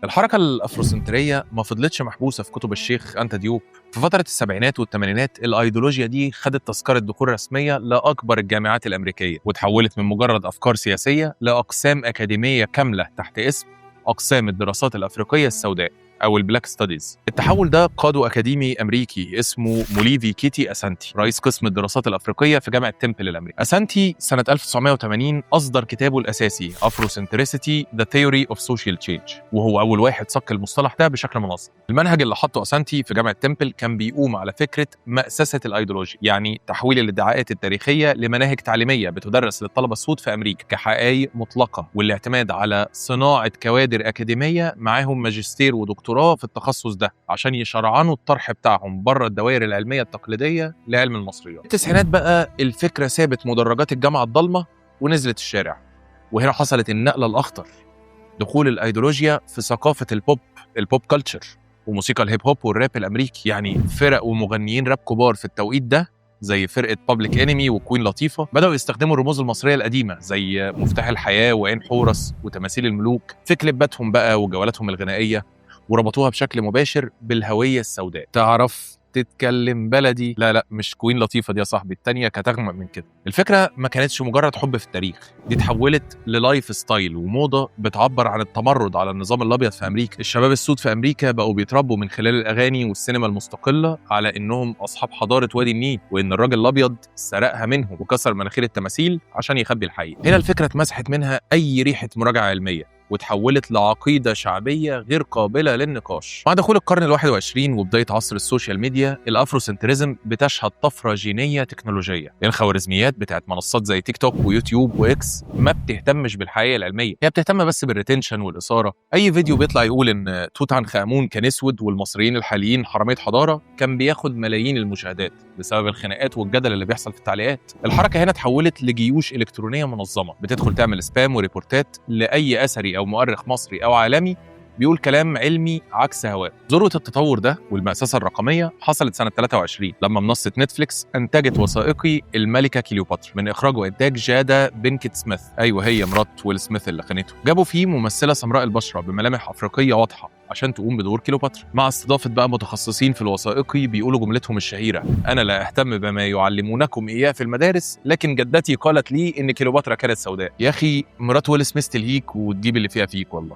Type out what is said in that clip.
الحركة الأفروسنترية ما فضلتش محبوسة في كتب الشيخ أنتا ديوب. في فترة السبعينات والثمانينات الأيديولوجيا دي خدت تذكرة دخول رسمية لأكبر الجامعات الأمريكية، وتحولت من مجرد أفكار سياسية لأقسام أكاديمية كاملة تحت اسم أقسام الدراسات الأفريقية السوداء أو البلاك ستاديز. التحول ده قاده أكاديمي أمريكي اسمه موليفي كيتي أسانتي، رئيس قسم الدراسات الأفريقية في جامعة تمبل الأمريكي. أسانتي سنة 1980 أصدر كتابه الأساسي Afrocentricity: The Theory of Social Change، وهو أول واحد صك المصطلح ده بشكل منظم. المنهج اللي حطه أسانتي في جامعة تمبل كان بيقوم على فكرة مأسسة الأيديولوجيا، يعني تحويل الادعاءات التاريخية لمناهج تعليمية بتدرس للطلبة السود في أمريكا كحقائق مطلقة، والاعتماد على صناعة كوادر أكاديمية معاهم ماجستير ودكتوراه في التخصص ده عشان يشرعنوا الطرح بتاعهم بره الدوائر العلمية التقليدية لعلم المصريات. في التسعينات بقى الفكرة سابت مدرجات الجامعة الضلمة ونزلت الشارع، وهنا حصلت النقلة الأخطر، دخول الأيديولوجيا في ثقافة البوب كلتشر وموسيقى الهيب هوب والراب الأمريكي. يعني فرق ومغنيين راب كبار في التوقيت ده زي فرقة بابليك انمي وكوين لطيفة بدأوا يستخدموا الرموز المصرية القديمة زي مفتاح الحياة وعين حورس وتماثيل الملوك في كليباتهم بقى وجولاتهم الغنائية، وربطوها بشكل مباشر بالهوية السوداء. تعرف تتكلم بلدي؟ لا مش كوين لطيفة دي يا صاحبي، التانية كانت أغمق من كده. الفكرة ما كانتش مجرد حب في التاريخ، دي اتحولت للايف ستايل وموضة بتعبر عن التمرد على النظام الأبيض في أمريكا. الشباب السود في أمريكا بقوا بيتربوا من خلال الأغاني والسينما المستقلة على إنهم أصحاب حضارة وادي النيل، وإن الراجل الأبيض سرقها منهم وكسر مناخير التماثيل عشان يخبي الحقيقة. هنا الفكرة اتمسحت منها أي ريحة مراجعة علمية وتحولت لعقيدة شعبية غير قابلة للنقاش. مع دخول القرن ال21 وبداية عصر السوشيال ميديا، الأفروسنتريزم بتشهد طفرة جينية تكنولوجية. الخوارزميات بتاعت منصات زي تيك توك ويوتيوب وإكس ما بتهتمش بالحقيقة العلمية، هي بتهتم بس بالريتنشن والإثارة. أي فيديو بيطلع يقول إن توت عنخ آمون كان أسود والمصريين الحاليين حرامية حضارة كان بياخد ملايين المشاهدات بسبب الخناقات والجدل اللي بيحصل في التعليقات. الحركة هنا اتحولت لجيوش إلكترونية منظمة بتدخل تعمل سبام وريبورتات لأي أثري أو مؤرخ مصري أو عالمي بيقول كلام علمي عكس هواه. ذروة التطور ده والمأسسة الرقمية حصلت سنة 23 لما منصة نتفليكس أنتجت وثائقي الملكة كليوباترا من إخراج وإنتاج جادا بينكيت سميث، أيوة هي مرات ويل سميث اللي خانته. جابوا فيه ممثلة سمراء البشرة بملامح أفريقية واضحة عشان تقوم بدور كليوباترا، مع استضافة بقى متخصصين في الوثائقي بيقولوا جملتهم الشهيرة: أنا لا أهتم بما يعلمونكم إياه في المدارس، لكن جدتي قالت لي إن كليوباترا كانت سوداء. يا أخي مرات ويل سميث تلهيك وتجيب اللي فيها فيك والله.